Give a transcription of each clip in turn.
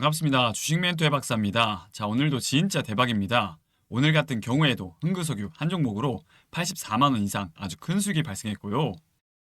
반갑습니다. 주식 멘토의 박사입니다. 자, 오늘도 진짜 대박입니다. 오늘 같은 경우에도 흥그석유 한 종목으로 84만 원 이상 아주 큰 수익이 발생했고요.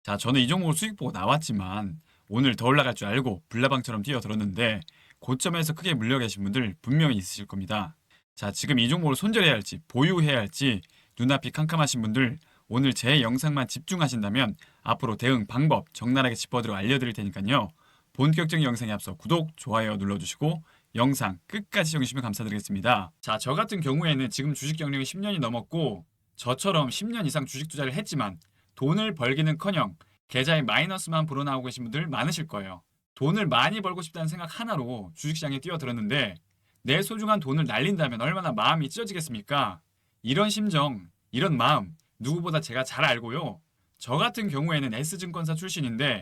자, 저는 이 종목을 수익 보고 나왔지만 오늘 더 올라갈 줄 알고 불나방처럼 뛰어들었는데 고점에서 크게 물려 계신 분들 분명히 있으실 겁니다. 자, 지금 이 종목을 손절해야 할지 보유해야 할지 눈앞이 캄캄하신 분들 오늘 제 영상만 집중하신다면 앞으로 대응 방법 적나라하게 짚어드려 알려드릴 테니까요. 본격적인 영상에 앞서 구독, 좋아요 눌러주시고 영상 끝까지 시청해주시면 감사드리겠습니다. 자, 저 같은 경우에는 지금 주식 경력이 10년이 넘었고 저처럼 10년 이상 주식 투자를 했지만 돈을 벌기는커녕 계좌에 마이너스만 불어나오고 계신 분들 많으실 거예요. 돈을 많이 벌고 싶다는 생각 하나로 주식시장에 뛰어들었는데 내 소중한 돈을 날린다면 얼마나 마음이 찢어지겠습니까? 이런 심정, 이런 마음 누구보다 제가 잘 알고요. 저 같은 경우에는 S증권사 출신인데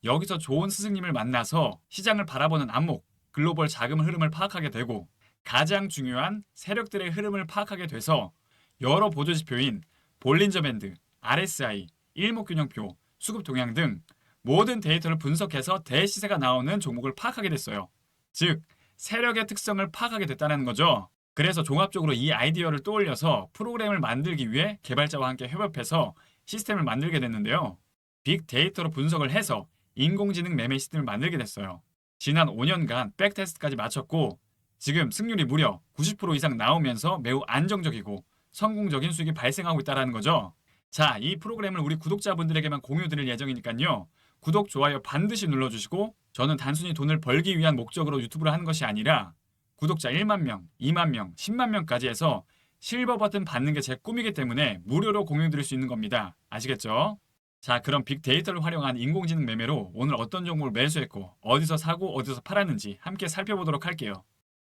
여기서 좋은 스승님을 만나서 시장을 바라보는 안목, 글로벌 자금 흐름을 파악하게 되고 가장 중요한 세력들의 흐름을 파악하게 돼서 여러 보조지표인 볼린저 밴드, RSI, 일목균형표, 수급 동향 등 모든 데이터를 분석해서 대시세가 나오는 종목을 파악하게 됐어요. 즉, 세력의 특성을 파악하게 됐다는 거죠. 그래서 종합적으로 이 아이디어를 떠올려서 프로그램을 만들기 위해 개발자와 함께 협업해서 시스템을 만들게 됐는데요. 빅데이터로 분석을 해서 인공지능 매매 시스템을 만들게 됐어요. 지난 5년간 백테스트까지 마쳤고 지금 승률이 무려 90% 이상 나오면서 매우 안정적이고 성공적인 수익이 발생하고 있다는 거죠. 자, 이 프로그램을 우리 구독자분들에게만 공유 드릴 예정이니까요. 구독, 좋아요 반드시 눌러주시고 저는 단순히 돈을 벌기 위한 목적으로 유튜브를 하는 것이 아니라 구독자 1만 명, 2만 명, 10만 명까지 해서 실버 버튼 받는 게 제 꿈이기 때문에 무료로 공유 드릴 수 있는 겁니다. 아시겠죠? 자, 그럼 빅데이터를 활용한 인공지능 매매로 오늘 어떤 종목을 매수했고 어디서 사고 어디서 팔았는지 함께 살펴보도록 할게요.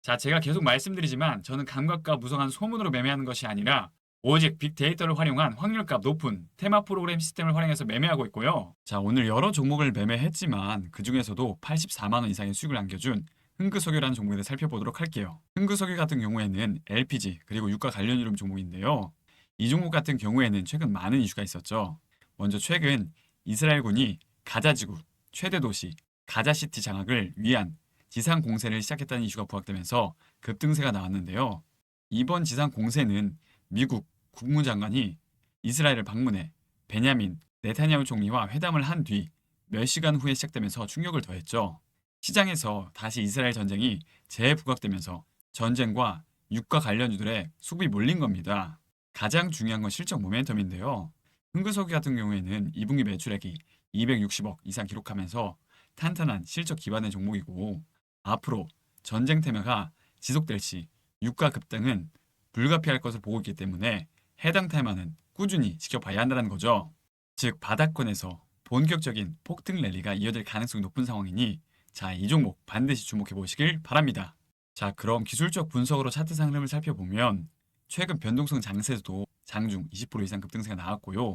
자, 제가 계속 말씀드리지만 저는 감각과 무성한 소문으로 매매하는 것이 아니라 오직 빅데이터를 활용한 확률값 높은 테마 프로그램 시스템을 활용해서 매매하고 있고요. 자, 오늘 여러 종목을 매매했지만 그 중에서도 84만 원 이상의 수익을 안겨준 흥그석유라는 종목에 대해 살펴보도록 할게요. 흥그석유 같은 경우에는 LPG 그리고 유가 관련 이름 종목인데요. 이 종목 같은 경우에는 최근 많은 이슈가 있었죠. 먼저 최근 이스라엘군이 가자지구 최대 도시 가자시티 장악을 위한 지상 공세를 시작했다는 이슈가 부각되면서 급등세가 나왔는데요. 이번 지상 공세는 미국 국무장관이 이스라엘을 방문해 베냐민 네타냐후 총리와 회담을 한 뒤 몇 시간 후에 시작되면서 충격을 더했죠. 시장에서 다시 이스라엘 전쟁이 재부각되면서 전쟁과 유가 관련주들의 수급이 몰린 겁니다. 가장 중요한 건 실적 모멘텀인데요. 흥그석유 같은 경우에는 2분기 매출액이 260억 이상 기록하면서 탄탄한 실적 기반의 종목이고 앞으로 전쟁 테마가 지속될 시 유가 급등은 불가피할 것을 보고 있기 때문에 해당 테마는 꾸준히 지켜봐야 한다는 거죠. 즉 바닥권에서 본격적인 폭등 랠리가 이어질 가능성이 높은 상황이니 자, 이 종목 반드시 주목해 보시길 바랍니다. 자, 그럼 기술적 분석으로 차트상 흐름을 살펴보면 최근 변동성 장세에서도 장중 20% 이상 급등세가 나왔고요.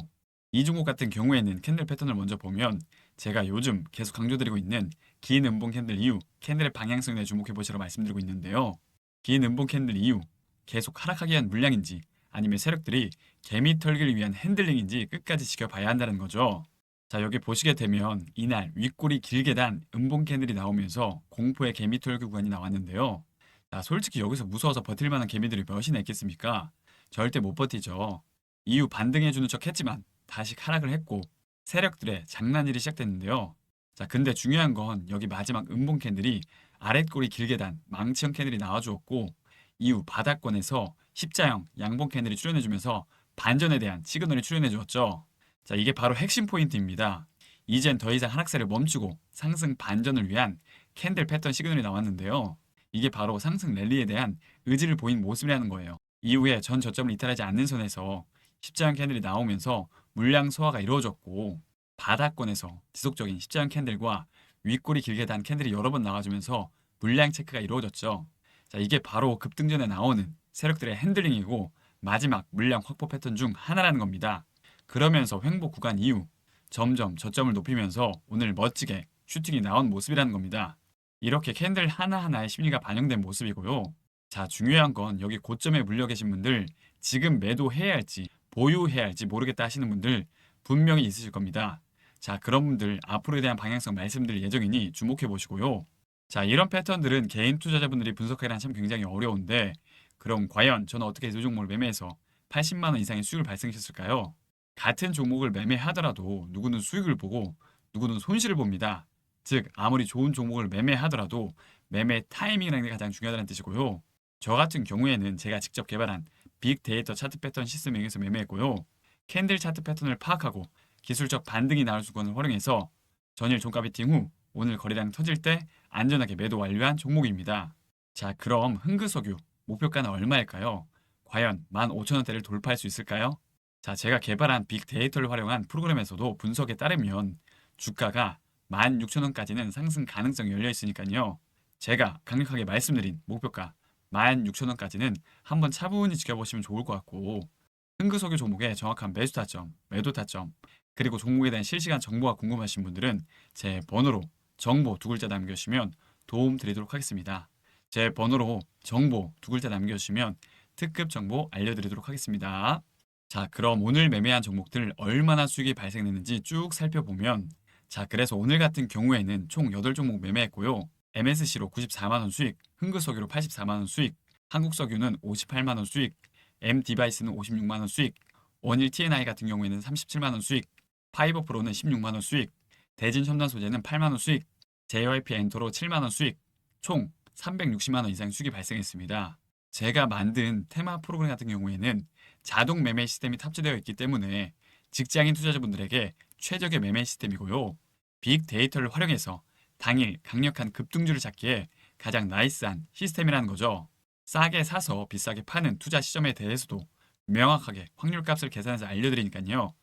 이 종목 같은 경우에는 캔들 패턴을 먼저 보면 제가 요즘 계속 강조드리고 있는 긴 음봉 캔들 이후 캔들의 방향성에 주목해 보시라고 말씀드리고 있는데요. 긴 음봉 캔들 이후 계속 하락하기 위한 물량인지 아니면 세력들이 개미 털기를 위한 핸들링인지 끝까지 지켜봐야 한다는 거죠. 자, 여기 보시게 되면 이날 윗골이 길게 단 음봉 캔들이 나오면서 공포의 개미 털기 구간이 나왔는데요. 자, 솔직히 여기서 무서워서 버틸 만한 개미들이 몇이나 있겠습니까? 절대 못 버티죠. 이후 반등해주는 척 했지만 다시 하락을 했고 세력들의 장난일이 시작됐는데요. 자, 근데 중요한 건 여기 마지막 음봉 캔들이 아랫골이 길게 단 망치형 캔들이 나와주었고 이후 바닥권에서 십자형 양봉 캔들이 출현해주면서 반전에 대한 시그널이 출현해주었죠. 자, 이게 바로 핵심 포인트입니다. 이젠 더 이상 하락세를 멈추고 상승 반전을 위한 캔들 패턴 시그널이 나왔는데요. 이게 바로 상승 랠리에 대한 의지를 보인 모습이라는 거예요. 이후에 전 저점을 이탈하지 않는 선에서 십자형 캔들이 나오면서 물량 소화가 이루어졌고 바닥권에서 지속적인 십자형 캔들과 윗골이 길게 단 캔들이 여러 번 나와주면서 물량 체크가 이루어졌죠. 자, 이게 바로 급등전에 나오는 세력들의 핸들링이고 마지막 물량 확보 패턴 중 하나라는 겁니다. 그러면서 횡보 구간 이후 점점 저점을 높이면서 오늘 멋지게 슈팅이 나온 모습이라는 겁니다. 이렇게 캔들 하나하나의 심리가 반영된 모습이고요. 자, 중요한 건 여기 고점에 물려 계신 분들 지금 매도해야 할지 보유해야 할지 모르겠다 하시는 분들 분명히 있으실 겁니다. 자, 그런 분들 앞으로에 대한 방향성 말씀드릴 예정이니 주목해 보시고요. 자, 이런 패턴들은 개인 투자자분들이 분석하기란 참 굉장히 어려운데, 그럼 과연 저는 어떻게 이 종목을 매매해서 80만 원 이상의 수익을 발생시켰을까요? 같은 종목을 매매하더라도 누구는 수익을 보고 누구는 손실을 봅니다. 즉, 아무리 좋은 종목을 매매하더라도 매매 타이밍이라는 게 가장 중요하다는 뜻이고요. 저 같은 경우에는 제가 직접 개발한 빅데이터 차트 패턴 시스템을 이용해서 매매했고요. 캔들 차트 패턴을 파악하고 기술적 반등이 나올 수건을 활용해서 전일 종가 베팅 후 오늘 거래량 터질 때 안전하게 매도 완료한 종목입니다. 자, 그럼 흥그석유 목표가는 얼마일까요? 과연 15,000원대를 돌파할 수 있을까요? 자, 제가 개발한 빅데이터를 활용한 프로그램에서도 분석에 따르면 주가가 16,000원까지는 상승 가능성이 열려 있으니까요. 제가 강력하게 말씀드린 목표가 16,000원까지는 한번 차분히 지켜보시면 좋을 것 같고, 흥그석유 종목의 정확한 매수 타점, 매도 타점, 그리고 종목에 대한 실시간 정보가 궁금하신 분들은 제 번호로 정보 두 글자 남겨주시면 도움 드리도록 하겠습니다. 제 번호로 정보 두 글자 남겨주시면 특급 정보 알려드리도록 하겠습니다. 자, 그럼 오늘 매매한 종목들 얼마나 수익이 발생했는지 쭉 살펴보면, 자, 그래서 오늘 같은 경우에는 총 8종목 매매했고요. MSC로 94만원 수익, 흥그석유로 84만원 수익, 한국석유는 58만원 수익, M디바이스는 56만원 수익, 원일 T&I 같은 경우에는 37만원 수익, 파이버프로는 16만원 수익, 대진첨단소재는 8만원 수익, JYP 엔터로 7만원 수익, 총 360만원 이상 수익이 발생했습니다. 제가 만든 테마 프로그램 같은 경우에는 자동 매매 시스템이 탑재되어 있기 때문에 직장인 투자자분들에게 최적의 매매 시스템이고요. 빅데이터를 활용해서 당일 강력한 급등주를 찾기에 가장 나이스한 시스템이라는 거죠. 싸게 사서 비싸게 파는 투자 시점에 대해서도 명확하게 확률값을 계산해서 알려드리니까요.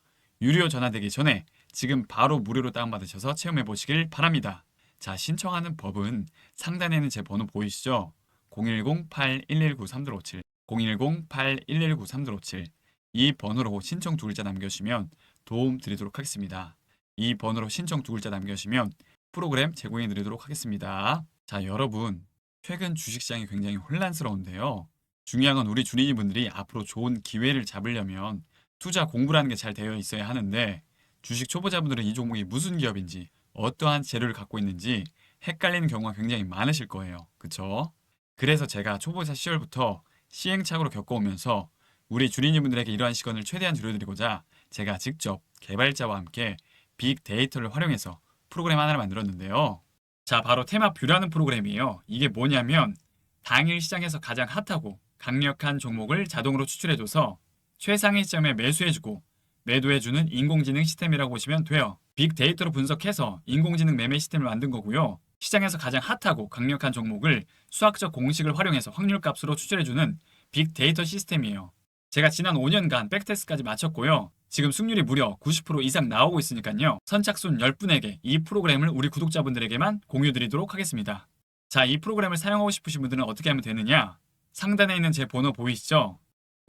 유료 전화되기 전에 지금 바로 무료로 다운받으셔서 체험해 보시길 바랍니다. 자, 신청하는 법은 상단에 있는 제 번호 보이시죠? 010-8119-3257, 010-8119-3257. 이 번호로 신청 두 글자 남겨주시면 도움 드리도록 하겠습니다. 이 번호로 신청 두 글자 남겨주시면 프로그램 제공해 드리도록 하겠습니다. 자, 여러분, 최근 주식시장이 굉장히 혼란스러운데요. 중요한 건 우리 주린이분들이 앞으로 좋은 기회를 잡으려면 투자 공부라는 게 잘 되어 있어야 하는데, 주식 초보자분들은 이 종목이 무슨 기업인지 어떠한 재료를 갖고 있는지 헷갈리는 경우가 굉장히 많으실 거예요. 그쵸? 그래서 제가 초보자 시절부터 시행착오로 겪어오면서 우리 주린이분들에게 이러한 시간을 최대한 줄여드리고자 제가 직접 개발자와 함께 빅데이터를 활용해서 프로그램 하나를 만들었는데요. 자, 바로 테마뷰라는 프로그램이에요. 이게 뭐냐면 당일 시장에서 가장 핫하고 강력한 종목을 자동으로 추출해줘서 최상위 시점에 매수해주고 매도해주는 인공지능 시스템이라고 보시면 돼요. 빅데이터로 분석해서 인공지능 매매 시스템을 만든 거고요. 시장에서 가장 핫하고 강력한 종목을 수학적 공식을 활용해서 확률값으로 추출해주는 빅데이터 시스템이에요. 제가 지난 5년간 백테스트까지 마쳤고요. 지금 승률이 무려 90% 이상 나오고 있으니까요. 선착순 10분에게 이 프로그램을 우리 구독자분들에게만 공유드리도록 하겠습니다. 자, 이 프로그램을 사용하고 싶으신 분들은 어떻게 하면 되느냐? 상단에 있는 제 번호 보이시죠?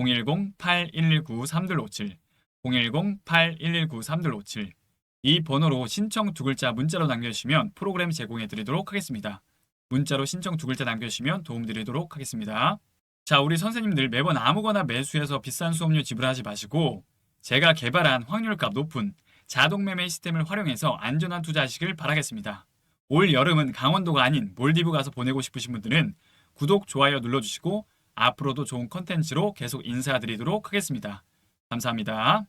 010-8119-3257, 010-8119-3257. 이 번호로 신청 두 글자 문자로 남겨주시면 프로그램 제공해 드리도록 하겠습니다. 문자로 신청 두 글자 남겨주시면 도움 드리도록 하겠습니다. 자, 우리 선생님들 매번 아무거나 매수해서 비싼 수업료 지불하지 마시고 제가 개발한 확률값 높은 자동 매매 시스템을 활용해서 안전한 투자하시길 바라겠습니다. 올 여름은 강원도가 아닌 몰디브 가서 보내고 싶으신 분들은 구독, 좋아요 눌러주시고 앞으로도 좋은 컨텐츠로 계속 인사드리도록 하겠습니다. 감사합니다.